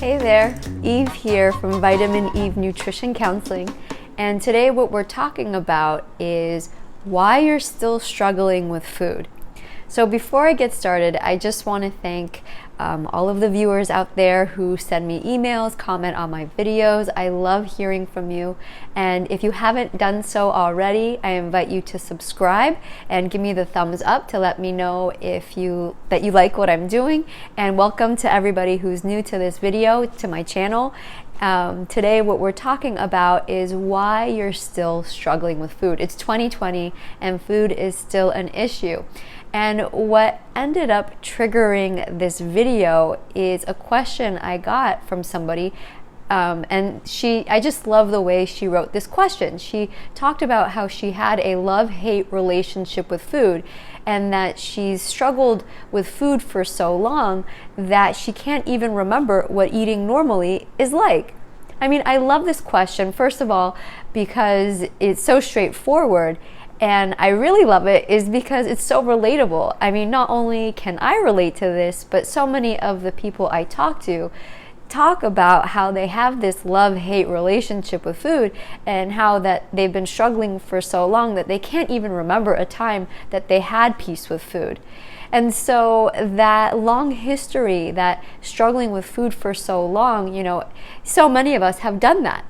Hey there, Eve here from Vitamin Eve Nutrition Counseling, and today what we're talking about is why you're still struggling with food. So before I get started, I just want to thank all of the viewers out there who send me emails, comment on my videos. I love hearing from you, and if you haven't done so already, I invite you to subscribe and give me the thumbs up to let me know that you like what I'm doing. And welcome to everybody who's new to this video, to my channel. Today what we're talking about is why you're still struggling with food. It's 2020 and food is still an issue. And what ended up triggering this video is a question I got from somebody, and I just love the way she wrote this question. She talked about how she had a love-hate relationship with food, and that she's struggled with food for so long that she can't even remember what eating normally is like. I mean, I love this question, first of all, because it's so straightforward. And I really love it is because it's so relatable. I mean, not only can I relate to this, but so many of the people I talk to talk about how they have this love-hate relationship with food, and how that they've been struggling for so long that they can't even remember a time that they had peace with food. And so that long history, that struggling with food for so long, so many of us have done that,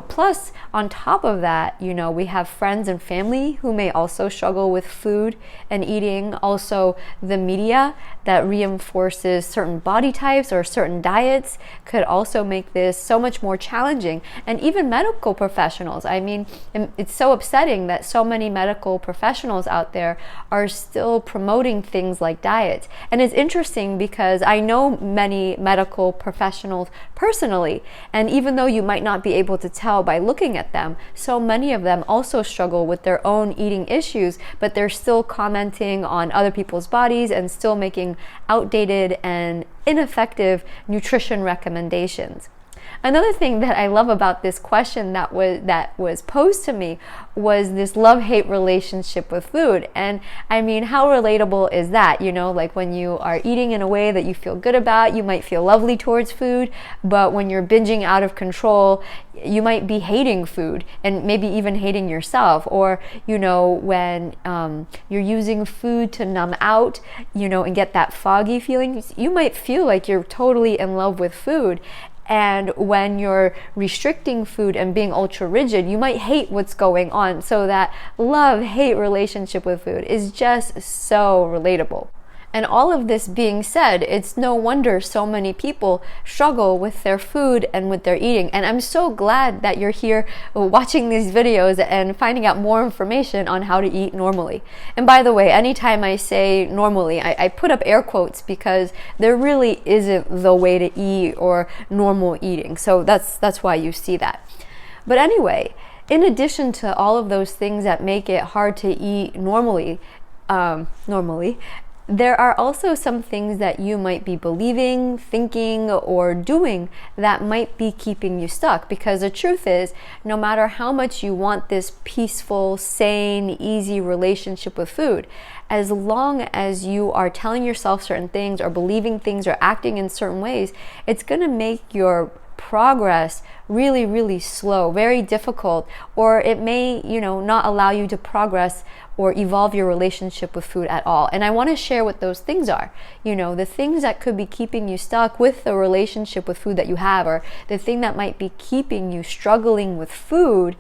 Plus, on top of that, we have friends and family who may also struggle with food and eating. Also, the media that reinforces certain body types or certain diets could also make this so much more challenging. And even medical professionals. I mean, it's so upsetting that so many medical professionals out there are still promoting things like diets. And it's interesting because I know many medical professionals personally, and even though you might not be able to tell by looking at them, so many of them also struggle with their own eating issues, but they're still commenting on other people's bodies and still making outdated and ineffective nutrition recommendations. Another thing that I love about this question that was posed to me was this love-hate relationship with food. And I mean, how relatable is that? Like when you are eating in a way that you feel good about, you might feel lovely towards food, but when you're binging out of control, you might be hating food and maybe even hating yourself. Or, when you're using food to numb out, and get that foggy feeling, you might feel like you're totally in love with food. And when you're restricting food and being ultra rigid, you might hate what's going on. So that love-hate relationship with food is just so relatable. And all of this being said, it's no wonder so many people struggle with their food and with their eating. And I'm so glad that you're here watching these videos and finding out more information on how to eat normally. And by the way, anytime I say normally, I put up air quotes because there really isn't the way to eat or normal eating. So that's why you see that. But anyway, in addition to all of those things that make it hard to eat normally, there are also some things that you might be believing, thinking, or doing that might be keeping you stuck. Because the truth is, no matter how much you want this peaceful, sane, easy relationship with food, as long as you are telling yourself certain things or believing things or acting in certain ways, it's going to make your progress really, really slow, very difficult, or it may, not allow you to progress or evolve your relationship with food at all. And I want to share what those things are. The things that could be keeping you stuck with the relationship with food that you have, or the thing that might be keeping you struggling with food.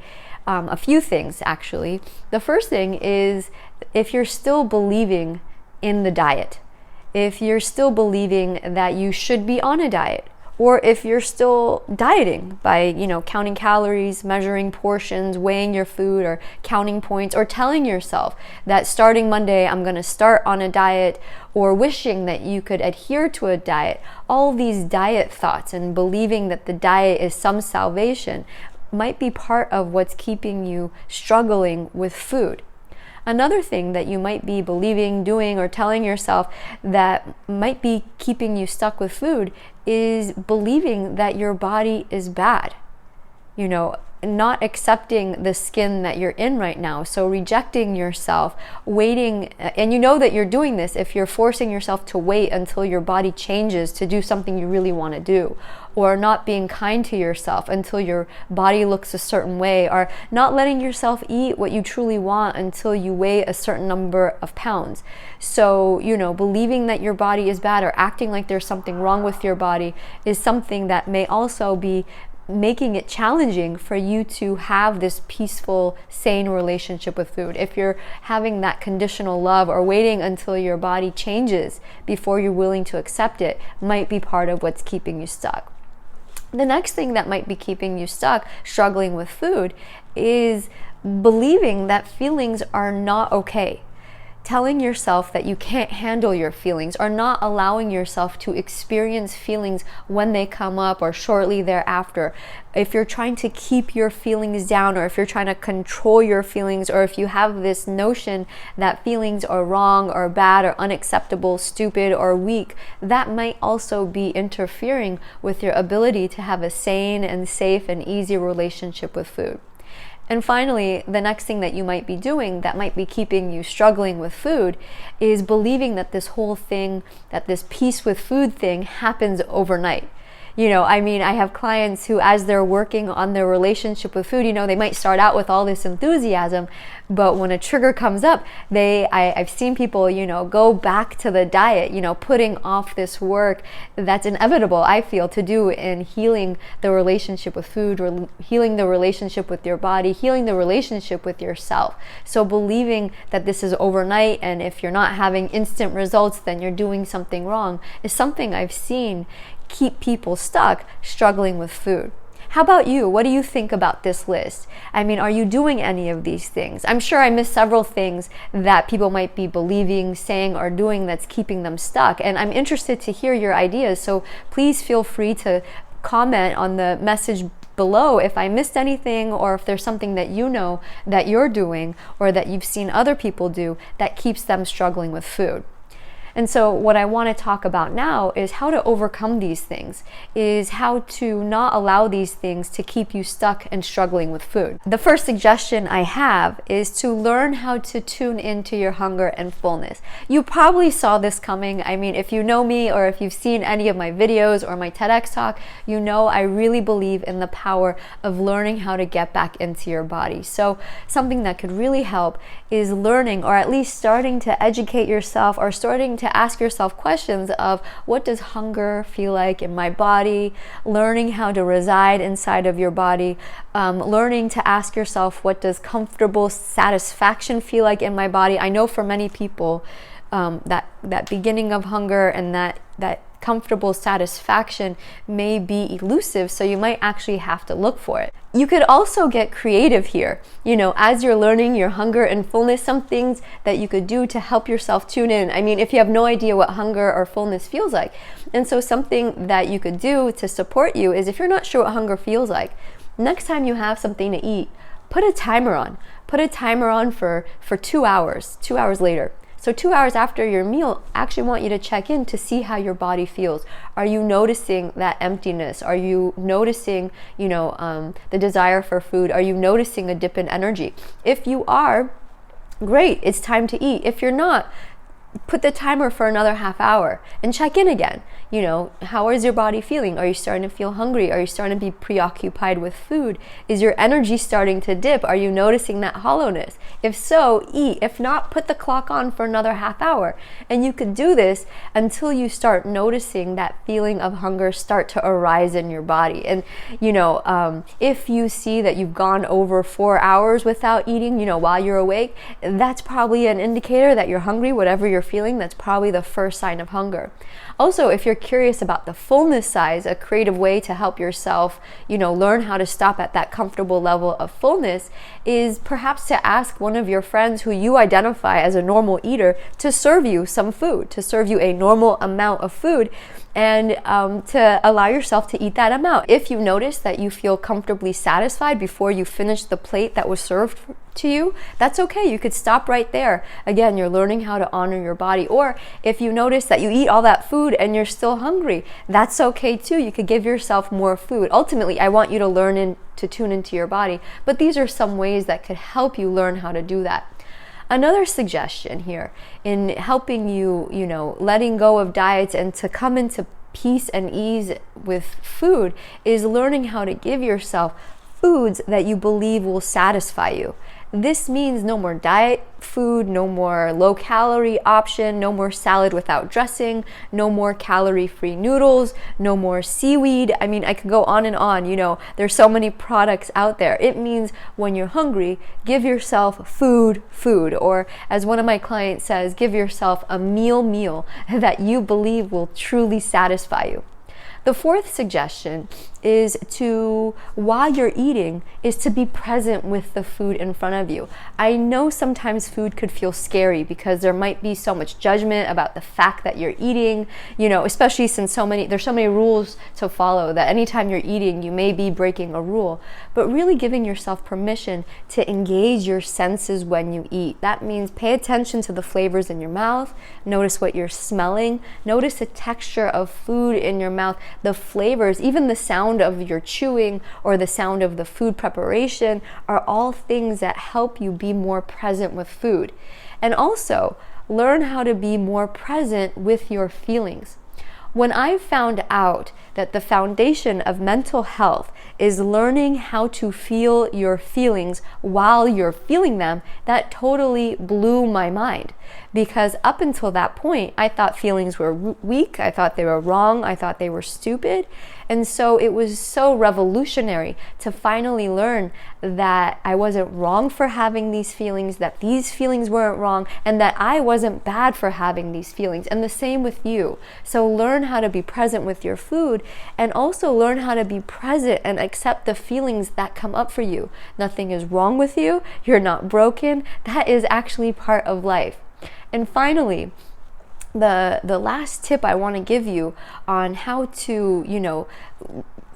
A few things, actually. The first thing is if you're still believing in the diet, if you're still believing that you should be on a diet, or if you're still dieting by, counting calories, measuring portions, weighing your food, or counting points, or telling yourself that starting Monday, I'm going to start on a diet, or wishing that you could adhere to a diet. All these diet thoughts and believing that the diet is some salvation might be part of what's keeping you struggling with food. Another thing that you might be believing, doing, or telling yourself that might be keeping you stuck with food is believing that your body is bad. not accepting the skin that you're in right now. So rejecting yourself, waiting, and you know that you're doing this if you're forcing yourself to wait until your body changes to do something you really want to do, or not being kind to yourself until your body looks a certain way, or not letting yourself eat what you truly want until you weigh a certain number of pounds. So, believing that your body is bad or acting like there's something wrong with your body is something that may also be making it challenging for you to have this peaceful, sane relationship with food. If you're having that conditional love or waiting until your body changes before you're willing to accept it, might be part of what's keeping you stuck. The next thing that might be keeping you stuck, struggling with food, is believing that feelings are not okay. Telling yourself that you can't handle your feelings, or not allowing yourself to experience feelings when they come up or shortly thereafter. If you're trying to keep your feelings down, or if you're trying to control your feelings, or if you have this notion that feelings are wrong or bad or unacceptable, stupid or weak, that might also be interfering with your ability to have a sane and safe and easy relationship with food. And finally, the next thing that you might be doing that might be keeping you struggling with food is believing that this whole thing, that this peace with food thing happens overnight. I have clients who, as they're working on their relationship with food, they might start out with all this enthusiasm, but when a trigger comes up, I've seen people, go back to the diet, putting off this work that's inevitable, I feel, to do in healing the relationship with food, or healing the relationship with your body, healing the relationship with yourself. So believing that this is overnight, and if you're not having instant results, then you're doing something wrong, is something I've seen keep people stuck, struggling with food. How about you? What do you think about this list? Are you doing any of these things? I'm sure I missed several things that people might be believing, saying, or doing that's keeping them stuck. And I'm interested to hear your ideas. So please feel free to comment on the message below if I missed anything, or if there's something that that you're doing, or that you've seen other people do that keeps them struggling with food. And so what I want to talk about now is how to overcome these things, is how to not allow these things to keep you stuck and struggling with food. The first suggestion I have is to learn how to tune into your hunger and fullness. You probably saw this coming. If you know me, or if you've seen any of my videos or my TEDx talk, I really believe in the power of learning how to get back into your body. So something that could really help is learning, or at least starting to educate yourself, or starting to ask yourself questions of, what does hunger feel like in my body? Learning how to reside inside of your body. Learning to ask yourself, what does comfortable satisfaction feel like in my body? I know for many people, that beginning of hunger and that comfortable satisfaction may be elusive, so you might actually have to look for it. You could also get creative here. As you're learning your hunger and fullness, some things that you could do to help yourself tune in. If you have no idea what hunger or fullness feels like. And so something that you could do to support you is, if you're not sure what hunger feels like, next time you have something to eat, put a timer on. Put a timer on for 2 hours, 2 hours later. So 2 hours after your meal, I actually want you to check in to see how your body feels. Are you noticing that emptiness? Are you noticing, the desire for food? Are you noticing a dip in energy? If you are, great, it's time to eat. If you're not, put the timer for another half hour and check in again. How is your body feeling? Are you starting to feel hungry? Are you starting to be preoccupied with food? Is your energy starting to dip? Are you noticing that hollowness? If so, eat. If not, put the clock on for another half hour. And you could do this until you start noticing that feeling of hunger start to arise in your body. And, if you see that you've gone over 4 hours without eating, while you're awake, that's probably an indicator that you're hungry. Whatever you're feeling, that's probably the first sign of hunger. Also, if you're curious about the fullness size, a creative way to help yourself, learn how to stop at that comfortable level of fullness, is perhaps to ask one of your friends who you identify as a normal eater to serve you some food, to serve you a normal amount of food, and to allow yourself to eat that amount. If you notice that you feel comfortably satisfied before you finish the plate that was served to you, that's okay. You could stop right there. Again, you're learning how to honor your body. Or if you notice that you eat all that food and you're still hungry, that's okay too. You could give yourself more food. Ultimately, I want you to learn to tune into your body, but these are some ways that could help you learn how to do that. Another suggestion here in helping you, letting go of diets and to come into peace and ease with food is learning how to give yourself foods that you believe will satisfy you. This means no more diet food, no more low-calorie option, no more salad without dressing, no more calorie-free noodles, no more seaweed. I mean, I could go on and on. There's so many products out there. It means when you're hungry, give yourself food, or as one of my clients says, give yourself a meal that you believe will truly satisfy you. The fourth suggestion is while you're eating, is to be present with the food in front of you. I know sometimes food could feel scary because there might be so much judgment about the fact that you're eating, especially since there's so many rules to follow that anytime you're eating, you may be breaking a rule. But really giving yourself permission to engage your senses when you eat. That means pay attention to the flavors in your mouth, notice what you're smelling, notice the texture of food in your mouth, the flavors, even the sound of your chewing or the sound of the food preparation are all things that help you be more present with food. And also, learn how to be more present with your feelings. When I found out that the foundation of mental health is learning how to feel your feelings while you're feeling them, that totally blew my mind. Because up until that point, I thought feelings were weak, I thought they were wrong, I thought they were stupid. And so it was so revolutionary to finally learn that I wasn't wrong for having these feelings, that these feelings weren't wrong, and that I wasn't bad for having these feelings. And the same with you. So learn how to be present with your food, and also learn how to be present and accept the feelings that come up for you. Nothing is wrong with you. You're not broken. That is actually part of life. And finally, the last tip I want to give you on how to,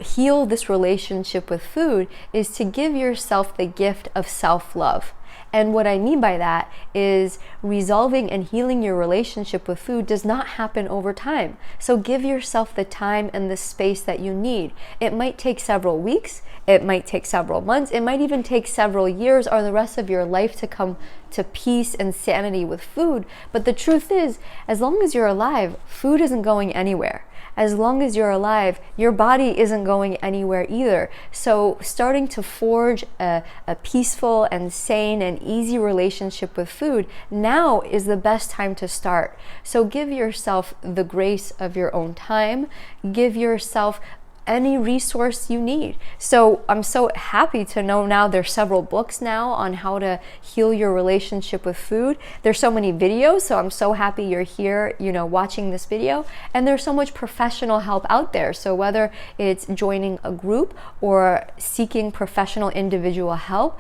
heal this relationship with food is to give yourself the gift of self-love. And what I mean by that is resolving and healing your relationship with food does not happen over time. So give yourself the time and the space that you need. It might take several weeks, it might take several months, it might even take several years or the rest of your life to come to peace and sanity with food. But the truth is, as long as you're alive, food isn't going anywhere. As long as you're alive, your body isn't going anywhere either. So starting to forge a peaceful and sane and easy relationship with food now is the best time to start. So give yourself the grace of your own time. Give yourself any resource you need. So I'm so happy to know now there's several books now on how to heal your relationship with food. There's so many videos, so I'm so happy you're here, watching this video. And there's so much professional help out there. So whether it's joining a group or seeking professional individual help,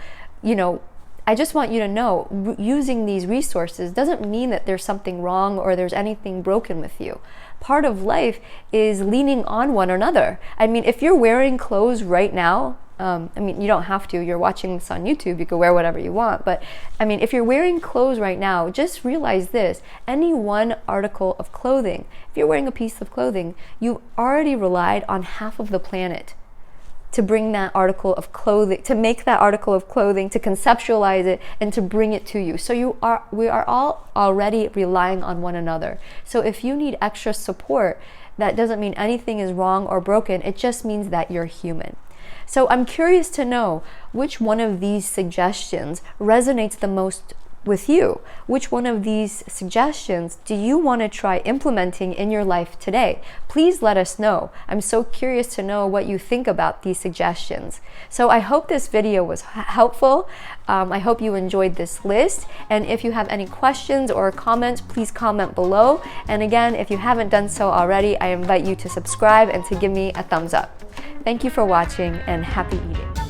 I just want you to know, using these resources doesn't mean that there's something wrong or there's anything broken with you. Part of life is leaning on one another. I mean, if you're wearing clothes right now, you don't have to. You're watching this on YouTube. You can wear whatever you want. But if you're wearing clothes right now, just realize this. Any one article of clothing, if you're wearing a piece of clothing, you already relied on half of the planet to bring that article of clothing, to make that article of clothing, to conceptualize it, and to bring it to you. So we are all already relying on one another. So if you need extra support, that doesn't mean anything is wrong or broken. It just means that you're human. So I'm curious to know which one of these suggestions resonates the most with you. Which one of these suggestions do you want to try implementing in your life today? Please let us know. I'm so curious to know what you think about these suggestions. So I hope this video was helpful. I hope you enjoyed this list. And if you have any questions or comments, please comment below. And again, if you haven't done so already, I invite you to subscribe and to give me a thumbs up. Thank you for watching, and happy eating.